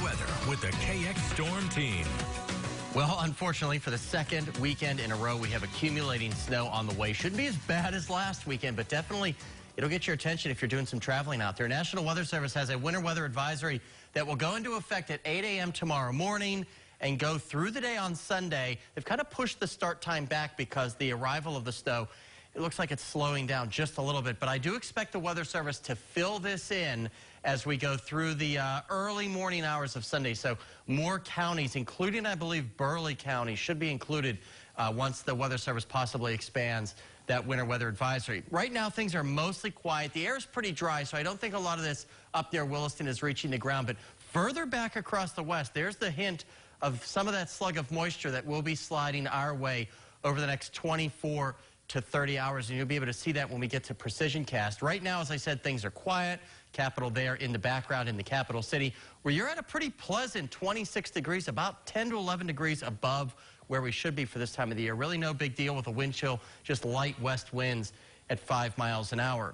weather with the KX Storm Team. Well, unfortunately, for the second weekend in a row, we have accumulating snow on the way. Shouldn't be as bad as last weekend, but definitely it'll get your attention if you're doing some traveling out there. National Weather Service has a winter weather advisory that will go into effect at 8 a.m. tomorrow morning and go through the day on Sunday. They've kind of pushed the start time back because the arrival of the snow, it looks like it's slowing down just a little bit, but I do expect the Weather Service to fill this in as we go through the early morning hours of Sunday. So more counties, including, I believe, Burleigh County, should be included once the Weather Service possibly expands that winter weather advisory. Right now, things are mostly quiet. The air is pretty dry, so I don't think a lot of this up near Williston is reaching the ground. But further back across the west, there's the hint of some of that slug of moisture that will be sliding our way over the next 24 to 30 hours, and you'll be able to see that when we get to Precision Cast. Right now, as I said, things are quiet. Capital there in the background in the capital city, where you're at a pretty pleasant 26 degrees, about 10 to 11 degrees above where we should be for this time of the year. Really no big deal with a wind chill, just light west winds at 5 miles an hour.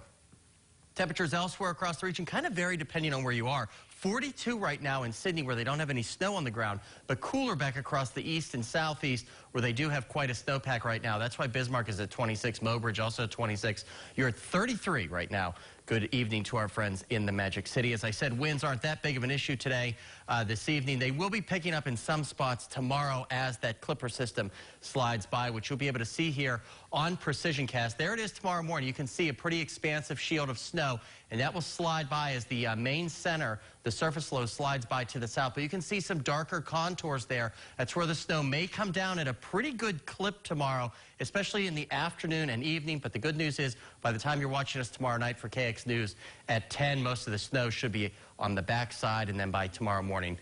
Temperatures elsewhere across the region kind of vary depending on where you are. 42 right now in Sydney, where they don't have any snow on the ground, but cooler back across the east and southeast, where they do have quite a snowpack right now. That's why Bismarck is at 26, Mobridge also at 26. You're at 33 right now. Good evening to our friends in the Magic City. As I said, winds aren't that big of an issue today, this evening. They will be picking up in some spots tomorrow as that Clipper system slides by, which you'll be able to see here on Precision Cast. There it is tomorrow morning. You can see a pretty expansive shield of snow, and that will slide by as the main center, the surface low, slides by to the south. But you can see some darker contours there. That's where the snow may come down at a pretty good clip tomorrow, especially in the afternoon and evening. But the good news is, by the time you're watching us tomorrow night for KX News at 10, most of the snow should be on the backside, and then by tomorrow morning,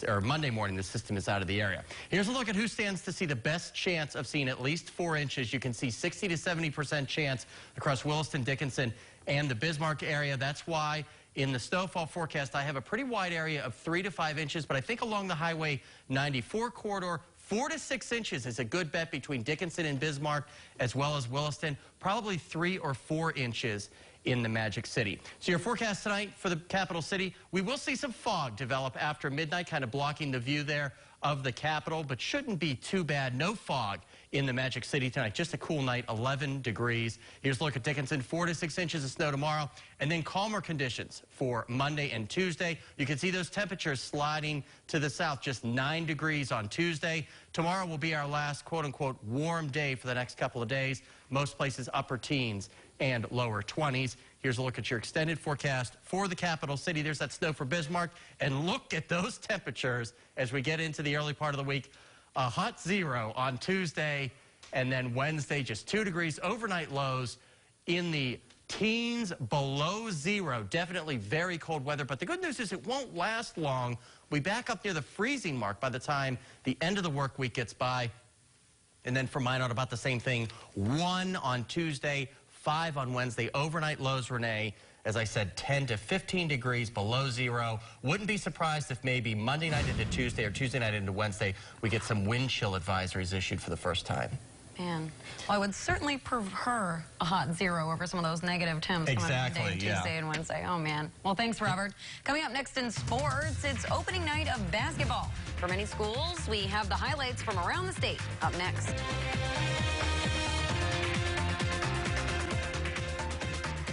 or Monday morning, the system is out of the area. Here's a look at who stands to see the best chance of seeing at least 4 inches. You can see 60 to 70% chance across Williston, Dickinson, and the Bismarck area. That's why in the snowfall forecast, I have a pretty wide area of 3 to 5 inches, but I think along the Highway 94 corridor, 4 to 6 inches is a good bet between Dickinson and Bismarck, as well as Williston. Probably 3 or 4 inches in the Magic City. So your forecast tonight for the capital city, we will see some fog develop after midnight, kind of blocking the view there of the capital, but shouldn't be too bad. No fog in the Magic City tonight. Just a cool night, 11 degrees. Here's a look at Dickinson, 4 to 6 inches of snow tomorrow, and then calmer conditions for Monday and Tuesday. You can see those temperatures sliding to the south, just 9 degrees on Tuesday. Tomorrow will be our last quote-unquote warm day for the next couple of days. Most places upper teens and lower 20s. Here's a look at your extended forecast for the capital city. There's that snow for Bismarck. And look at those temperatures as we get into the early part of the week. A hot 0 on Tuesday, and then Wednesday just 2 degrees. Overnight lows in the teens, below 0. Definitely very cold weather, but the good news is it won't last long. We back up near the freezing mark by the time the end of the work week gets by. And then for Minot, about the same thing. 1 on Tuesday, 5 on Wednesday. Overnight lows, Renee, as I said, 10 to 15 degrees below 0. Wouldn't be surprised if maybe Monday night into Tuesday or Tuesday night into Wednesday, we get some wind chill advisories issued for the first time. Man, well, I would certainly prefer a hot 0 over some of those negative temps exactly, coming up today, Tuesday and Wednesday. Oh, man. Well, thanks, Robert. Coming up next in sports, it's opening night of basketball. For many schools, we have the highlights from around the state up next.